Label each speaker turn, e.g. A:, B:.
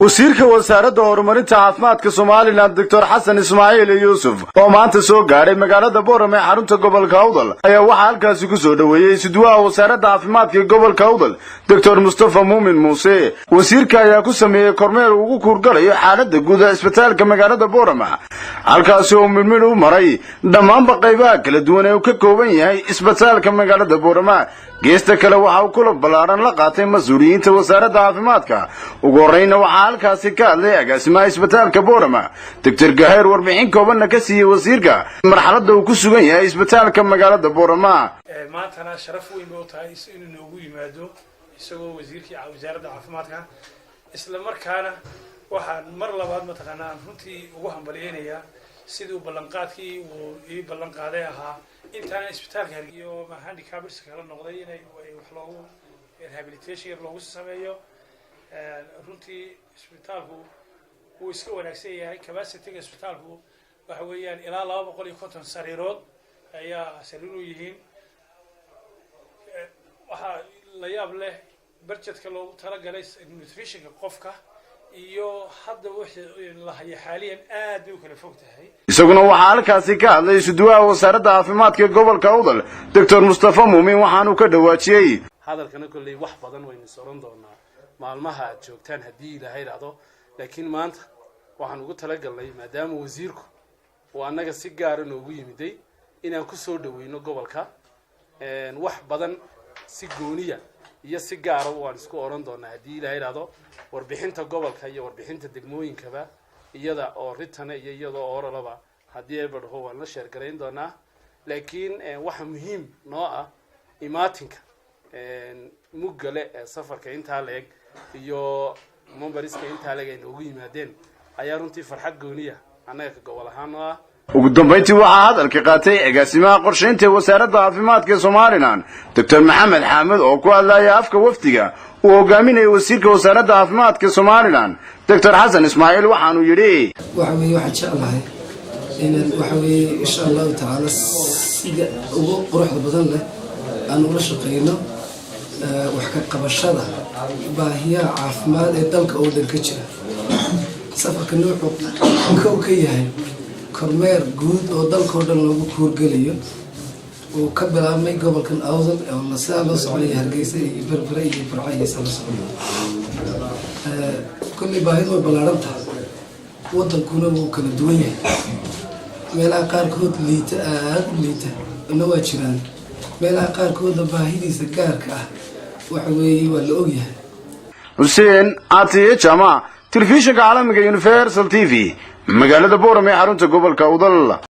A: wasiirka wasaaradda horumarinta caafimaadka Soomaaliland Dr. Xasan Ismaaciil Yuusuf oo maanta soo gaaray magaalada Boorame ee xarunta gobolka Awdal ayaa waxa halkaas ku soo dhaweeyay sidoo wasaaradda caafimaadka gobolka Awdal Dr. Mustafa Muumin Muuse wasiirka ayaa ku sameeyay kormeer ugu kurgalayo xaaladda guud ee isbitaalka magaalada Boorame halkaas oo midmid u maray dhammaan qaybaha kala duwan ee uu ka kooban yahay isbitaalka magaalada Boorame geesta kale waxa uu kula balaaran la qaatay mas'uuliyiinta wasaaradda caafimaadka ugu horreeyna waxa halkaasi ka hadlay agaasimaha isbitaalka Boorame Dr. Gaheer warbixin kooban ka siiyay wasiirka marxaladda uu ku sugan yahay isbitaalka magaalada Boorame
B: maantana sharaf weyn oo tahay inuu noogu yimaado isagoo wasiirka wasaaradda caafimaadka isla markaana waxaan mar labaad mataqaanaa runtii ugu hambalyeynaya sidoo ballanqaadkii uu ballan qaaday ahaa intaan isbitaalka hargeysa ma handicapers kala noqday inay wax loogu rehabilitation loogu sameeyo runtii isbitaalku uu iska wanaagsan yahay capacity isbitaalku waxa weeyaan ilaa 250 sariirood ayaa sariir u yihiin waxa la yaab leh budgetka loogu talagalay nutritionka qofka iyo hadda wixii la hayo xaaliyan aad u kala fog tahay
A: isaguna waxa halkaasi ka hadlay suduwaha wasaaradda caafimaadka gobolka Awdal Dr. Mustafa Muumin waxaanu ka dhawaajiyay
C: hadalkana kulli wax badan waynu soran doonaa maalmaha aad joogtaan hadii ilaahay raado laakiin maanta waxaan ugu talagalnay maadaama wasiirku oo anaga si gaar ah noogu yimiday inaan ku soo dhaweeyno gobolka wax badan si gooniya iyo si gaar ah waan isku oran doonaa hadii ilaahay raado warbixinta gobolka iyo warbixinta degmooyinkaba iyada oo ritana iyo iyada oo oralaba hadii ay badho waan la share gareyn doonaa laakiin waxa muhiim noo ah imaatinka mugale safarka inta leeg iyo mombariska inta leeg ay noogu yimaadeen ayaa runtii farxad gooniya anaga gobol ahaan ah
A: ugu dambeyntii waxa hadalka qaatay agaasimaha qorsheynta wasaaradda caafimaadka Soomaaliland Dr. Maxamed Xamed oo ku hadlaya afka wafdiga uu hogaaminayay wasiirka wasaaradda caafimaadka Soomaaliland Dr. Xasan Ismaaciil waxaanu yiri
D: waxa jeclahay in waxa insha Allah ta'ala sida ugu quruxda badan leh aan ula shaqeyno wax ka qabashada baahiyaha caafimaad ee dalka oo dhan ka jira safarka wuxuu ka yahay kormeer guud oo dalka oo dhan lagu kuurgalayo oo ka bilaabmay gobolkan Awdal oo la soo socday Hargeysa iyo Berbera iyo Burco iyo Soomaaliya kulli baahido balaaran tahay wadankuna wuu kala duwan yahay meelaha qaarkood liita aad u liita inna waa jiraan meelaha qaarkood baahidiisa gaarka ah waxa weeye waa la ogyahay
A: Hussein Atiye Jama telefishinka caalamiga Universal TV magaalada Boorame xarunta gobolka Awdal